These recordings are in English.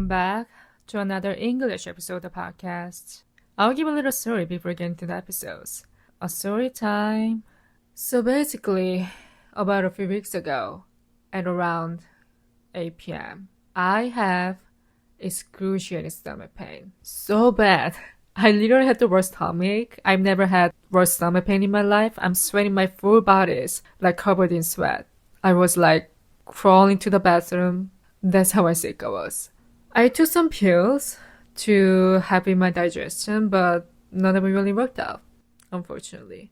back to another English episode of the podcast. I'll give a little story before getting to the episodes. A story time. So basically, about a few weeks ago, at around 8 p.m., I have excruciating stomach pain. So bad. I literally had the worst stomach. I've never had worse stomach pain in my life. I'm sweating my full bodies, like covered in sweat. I was like crawling to the bathroom. That's how sick I was. I took some pills to help in my digestion, but none of it really worked out, unfortunately.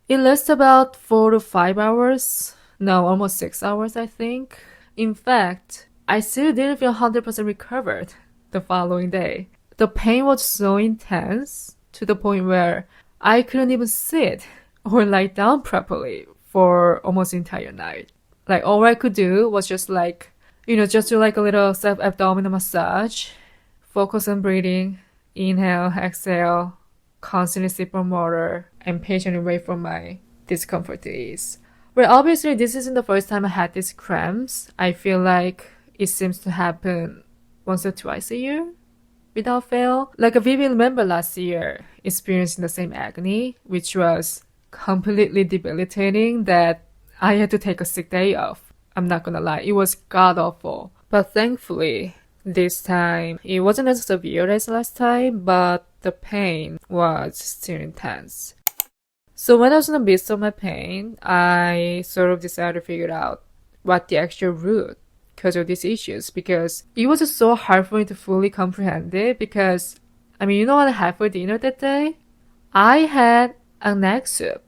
It lasted about 4 to 5 hours. No, almost 6 hours, I think. In fact, I still didn't feel 100% recovered the following day. The pain was so intense to the point where I couldn't even sit or lie down properly for almost the entire night. Like all I could do was just do like a little self-abdominal massage, focus on breathing, inhale, exhale, constantly sip on water, and patiently wait for my discomfort to ease. Well, obviously this isn't the first time I had these cramps. I feel like it seems to happen once or twice a year without fail. Like I vividly remember last year experiencing the same agony, which was completely debilitating that I had to take a sick day off. I'm not gonna lie, it was god awful. But thankfully, this time, it wasn't as severe as last time, but the pain was still intense. So when I was in the midst of my pain, I sort of decided to figure out what the actual root because of these issues, because it was just so hard for me to fully comprehend it, because, you know what I had for dinner that day? I had an egg soup.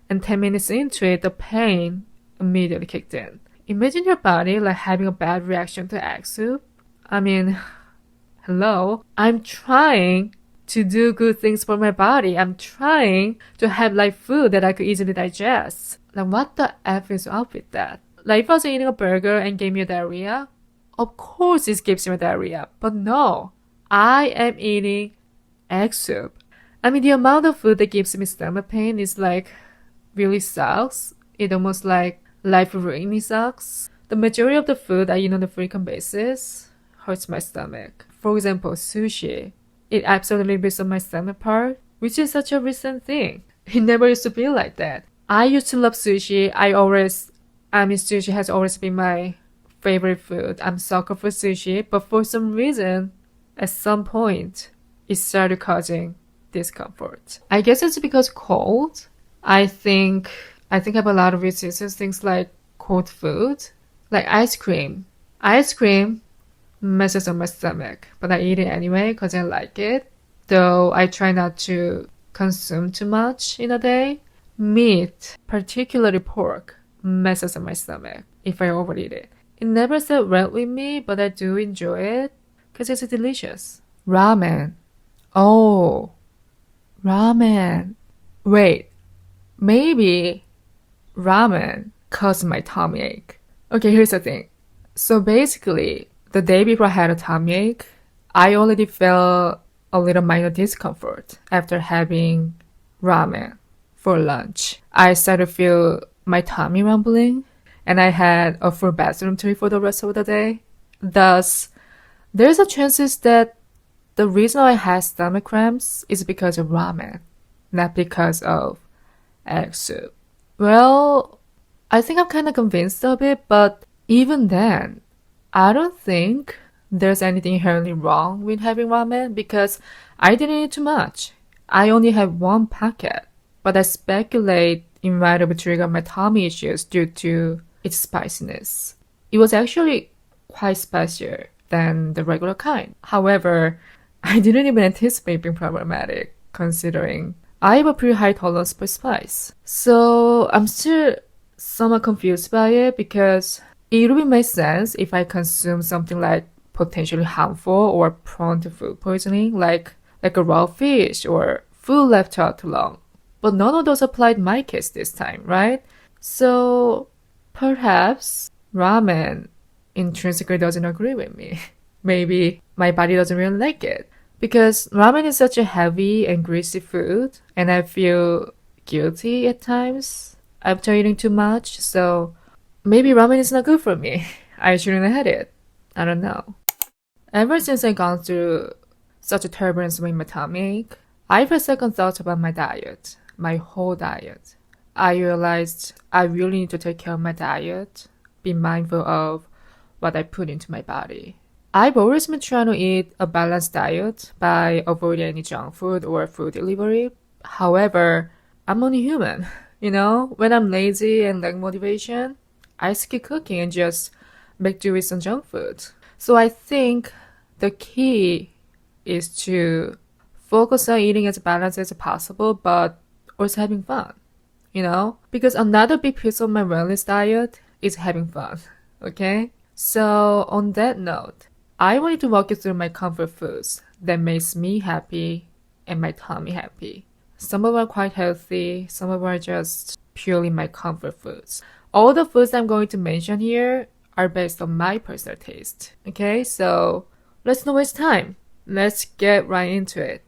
And 10 minutes into it, the pain immediately kicked in. Imagine your body like having a bad reaction to egg soup. Hello? I'm trying to do good things for my body. I'm trying to have like food that I could easily digest. Like what the F is up with that? Like if I was eating a burger and gave me a diarrhea, of course it gives me a diarrhea. But no, I am eating egg soup. The amount of food that gives me stomach pain is like really sucks. It almost like life-ruining sucks. The majority of the food I eat on a frequent basis hurts my stomach. For example, sushi. It absolutely rips up my stomach part, which is such a recent thing. It never used to be like that. I used to love sushi. Sushi has always been my favorite food. I'm sucker for sushi, but for some reason, at some point, it started causing discomfort. I guess it's because cold. I think I have a lot of resistance to things like cold food, like ice cream. Ice cream messes up my stomach, but I eat it anyway because I like it, though I try not to consume too much in a day. Meat, particularly pork, messes up my stomach if I overeat it. It never sat well with me, but I do enjoy it because it's delicious. Ramen. Oh, ramen. Wait, maybe ramen caused my tummy ache. Okay, here's the thing. So basically, the day before I had a tummy ache, I already felt a little minor discomfort after having ramen for lunch. I started to feel my tummy rumbling, and I had a full bathroom trip for the rest of the day. Thus, there's a chances that the reason I had stomach cramps is because of ramen, not because of egg soup. Well, I think I'm kind of convinced of it, but even then, I don't think there's anything inherently wrong with having ramen because I didn't eat too much. I only had one packet, but I speculate it might have triggered my tummy issues due to its spiciness. It was actually quite spicier than the regular kind. However, I didn't even anticipate being problematic considering I have a pretty high tolerance for spice. So I'm still somewhat confused by it because it would make sense if I consume something like potentially harmful or prone to food poisoning, like a raw fish or food left out too long. But none of those applied in my case this time, right? So perhaps ramen intrinsically doesn't agree with me. Maybe my body doesn't really like it. Because ramen is such a heavy and greasy food, and I feel guilty at times after eating too much, so maybe ramen is not good for me. I shouldn't have had it. I don't know. Ever since I gone through such a turbulence with my tummy, I've had second thoughts about my diet, my whole diet. I realized I really need to take care of my diet, be mindful of what I put into my body. I've always been trying to eat a balanced diet by avoiding any junk food or food delivery. However, I'm only human. You know, when I'm lazy and lack motivation, I skip cooking and just make do with some junk food. So I think the key is to focus on eating as balanced as possible, but also having fun, you know? Because another big piece of my wellness diet is having fun, okay? So on that note, I wanted to walk you through my comfort foods that makes me happy and my tummy happy. Some of them are quite healthy, some of them are just purely my comfort foods. All the foods I'm going to mention here are based on my personal taste. Okay, so let's not waste time. Let's get right into it.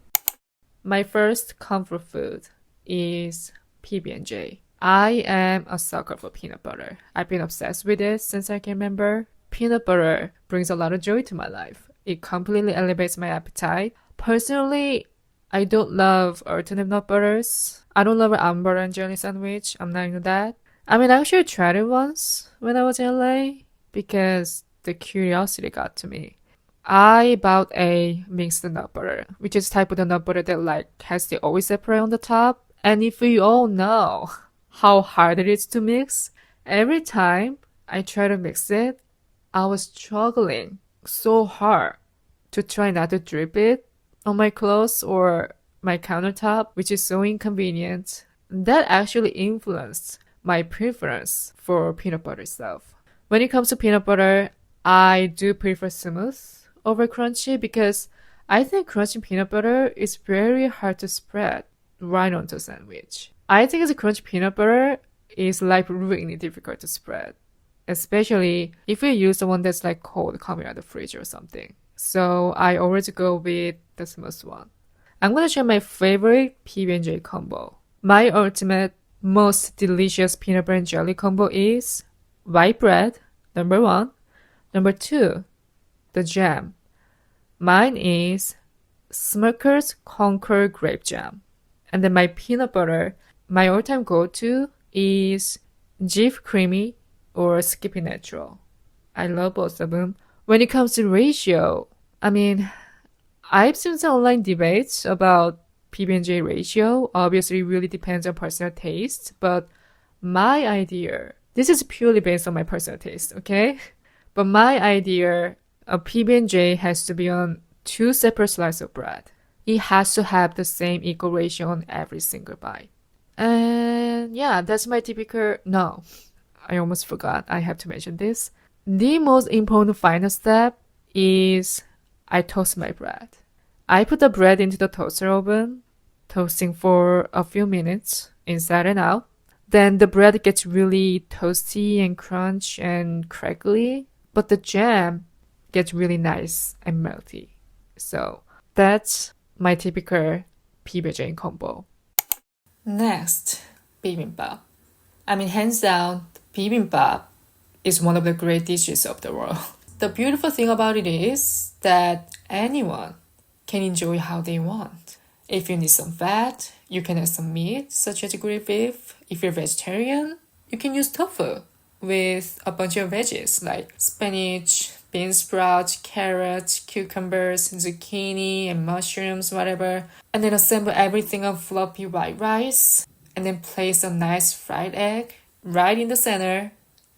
My first comfort food is pb&j. I am a sucker for peanut butter. I've been obsessed with it since I can remember. Peanut butter brings a lot of joy to my life. It completely elevates my appetite. Personally, I don't love alternative nut butters. I don't love an almond butter and jelly sandwich. I'm not into that. I mean, I actually tried it once when I was in LA because the curiosity got to me. I bought a mixed nut butter, which is type of the nut butter that like has the oil separate on the top. And if you all know how hard it is to mix, every time I try to mix it, I was struggling so hard to try not to drip it on my clothes or my countertop, which is so inconvenient. That actually influenced my preference for peanut butter itself. When it comes to peanut butter, I do prefer smooth over crunchy because I think crunchy peanut butter is very hard to spread right onto a sandwich. I think as a crunchy peanut butter is like really difficult to spread, especially if you use the one that's like cold coming out of the fridge or something. So I always go with the smooth one. I'm gonna share my favorite pb&j combo. My ultimate, most delicious peanut butter and jelly combo is white bread, number 1. Number 2, the jam. Mine is Smucker's Concord Grape Jam. And then my peanut butter, my all-time go-to is Jif Creamy or Skippy Natural. I love both of them. When it comes to ratio, I mean, I've seen some online debates about pb&j ratio. Obviously, it really depends on personal taste, but my idea, this is purely based on my personal taste, okay? But my idea, a pb&j has to be on 2 separate slices of bread. It has to have the same equal ratio on every single bite. And yeah, that's my typical, no, I almost forgot, I have to mention this. The most important final step is I toast my bread. I put the bread into the toaster oven, toasting for a few minutes, inside and out. Then the bread gets really toasty and crunch and crackly, but the jam gets really nice and melty. So that's my typical pb&j combo. Next, bibimbap. I mean, hands down, bibimbap is one of the great dishes of the world. The beautiful thing about it is that anyone can enjoy how they want. If you need some fat, you can add some meat, such as grilled beef. If you're vegetarian, you can use tofu with a bunch of veggies like spinach, bean sprouts, carrots, cucumbers, zucchini, and mushrooms, whatever. And then assemble everything on fluffy white rice. And then place a nice fried egg right in the center.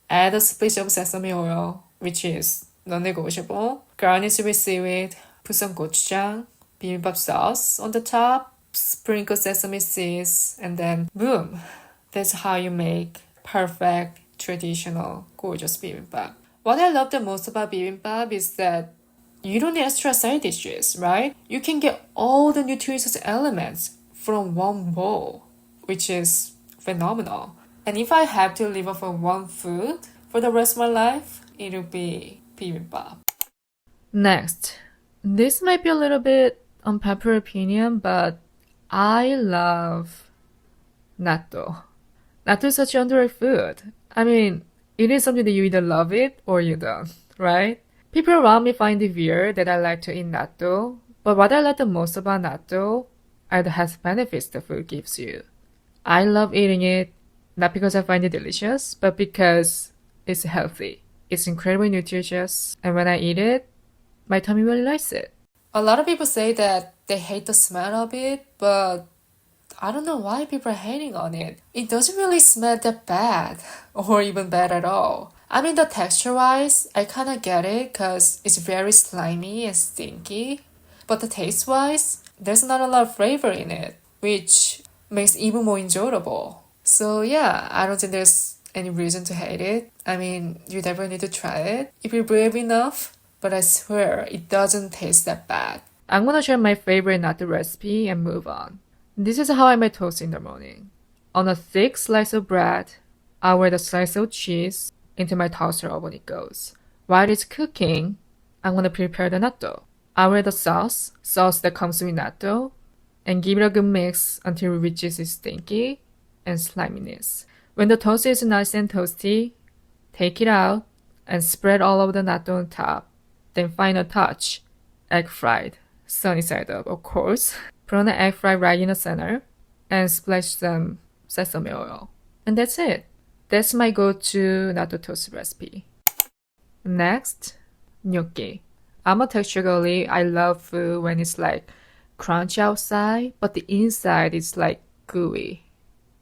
Add a splash of sesame oil, which is non-negotiable. Garnish with seaweed. Put some gochujang, bibimbap sauce on the top. Sprinkle sesame seeds. And then boom. That's how you make perfect, traditional, gorgeous bibimbap. What I love the most about bibimbap is that you don't need extra side dishes, right? You can get all the nutritious elements from one bowl, which is phenomenal. And if I have to live off of one food for the rest of my life, it'll be bibimbap. Next, this might be a little bit unpopular opinion, but I love natto. Natto is such an underrated food. I mean, it is something that you either love it or you don't, right? People around me find it weird that I like to eat natto, but what I like the most about natto are the health benefits the food gives you. I love eating it, not because I find it delicious, but because it's healthy. It's incredibly nutritious, and when I eat it, my tummy really likes it. A lot of people say that they hate the smell of it, but I don't know why people are hating on it. It doesn't really smell that bad, or even bad at all. I mean, the texture-wise, I kind of get it because it's very slimy and stinky. But the taste-wise, there's not a lot of flavor in it, which makes it even more enjoyable. So yeah, I don't think there's any reason to hate it. I mean, you definitely need to try it if you're brave enough, but I swear it doesn't taste that bad. I'm gonna share my favorite natto recipe and move on. This is how I make toast in the morning. On a thick slice of bread, I'll add a slice of cheese. Into my toaster oven it goes. While it's cooking, I'm gonna prepare the natto. I'll add the sauce that comes with natto, and give it a good mix until it reaches its stinky and sliminess. When the toast is nice and toasty, take it out and spread all of the natto on top. Then final touch, egg fried, sunny side up, of course. Put on the egg fry right in the center and splash some sesame oil. And that's it. That's my go-to natto toast recipe. Next, gnocchi. I'm a texture girly. I love food when it's like crunchy outside, but the inside is like gooey.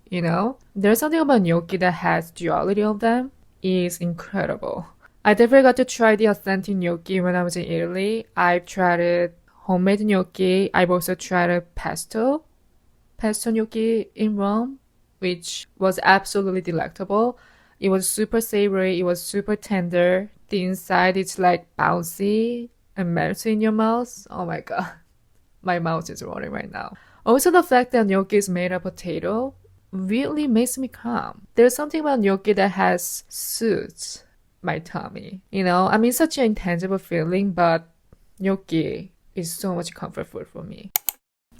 You know? There's something about gnocchi that has duality of them. It's incredible. I definitely got to try the authentic gnocchi when I was in Italy. I've tried it homemade gnocchi. I've also tried a pesto gnocchi in Rome, which was absolutely delectable. It was super savory, it was super tender. The inside is like bouncy and melts in your mouth. Oh my god. My mouth is watering right now. Also, the fact that gnocchi is made of potato really makes me calm. There's something about gnocchi that has soothes my tummy. You know, I mean, such an intangible feeling, but gnocchi is so much comfort food for me.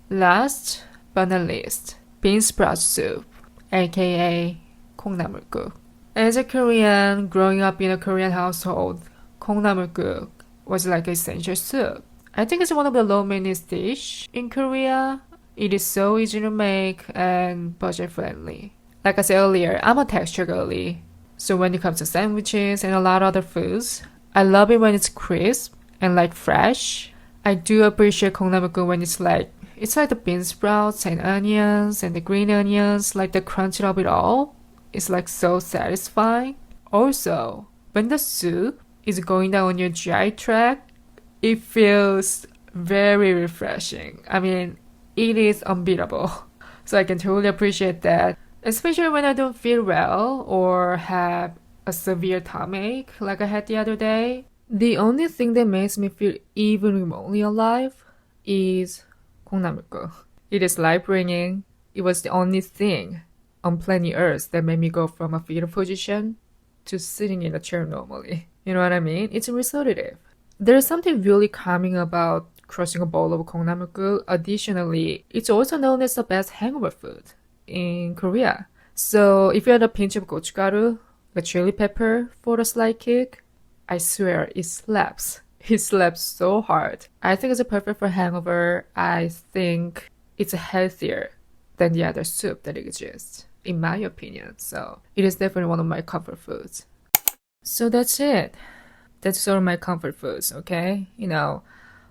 Last but not least, bean sprout soup, aka 콩나물국. As a Korean growing up in a Korean household, 콩나물국 was like essential soup. I think it's one of the low maintenance dish in Korea. It is so easy to make and budget friendly. Like I said earlier, I'm a texture girly. So when it comes to sandwiches and a lot of other foods, I love it when it's crisp and like fresh. I do appreciate 콩나물국 when it's like the bean sprouts and onions and the green onions, like the crunch of it all. It's like so satisfying. Also, when the soup is going down on your GI tract, it feels very refreshing. I mean, it is unbeatable. So I can totally appreciate that. Especially when I don't feel well or have a severe tummy ache like I had the other day. The only thing that makes me feel even remotely alive is 콩나물국. It is life-bringing. It was the only thing on planet Earth that made me go from a fetal position to sitting in a chair normally. You know what I mean? It's restorative. There's something really calming about crushing a bowl of 콩나물국. Additionally, it's also known as the best hangover food in Korea. So if you add a pinch of gochugaru, a chili pepper for a slight kick, I swear it slaps. It slaps so hard. I think it's perfect for hangover. I think it's healthier than the other soup that exists, in my opinion. So it is definitely one of my comfort foods. So that's it. That's sort of my comfort foods, okay? You know,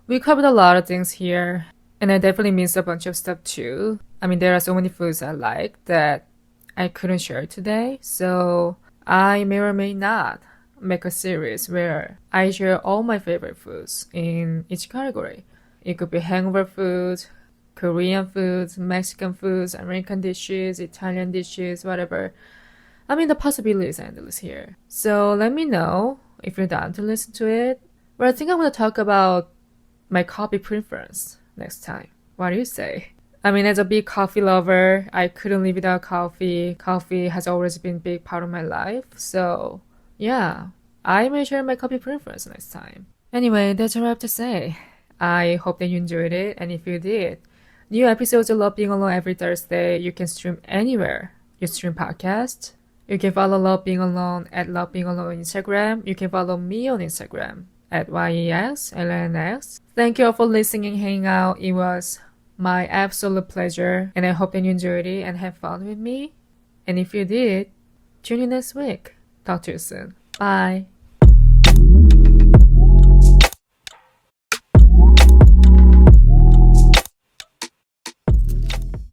we covered a lot of things here, and I definitely missed a bunch of stuff too. I mean, there are so many foods I like that I couldn't share today, so I may or may not make a series where I share all my favorite foods in each category. It could be hangover foods, Korean foods, Mexican foods, American dishes, Italian dishes, whatever. I mean, the possibilities are endless here. So let me know if you're down to listen to it. But I think I'm going to talk about my coffee preference next time. What do you say? I mean, as a big coffee lover, I couldn't live without coffee. Coffee has always been a big part of my life. So yeah, I may share my coffee preference next time. Anyway, that's all I have to say. I hope that you enjoyed it, and if you did, new episodes of Love Being Alone every Thursday. You can stream anywhere you stream podcasts. You can follow Love Being Alone at Love Being Alone on Instagram. You can follow me on Instagram at YESLNX. Thank you all for listening and hanging out. It was my absolute pleasure, and I hope that you enjoyed it and had fun with me. And if you did, tune in next week. Talk to you soon. Bye.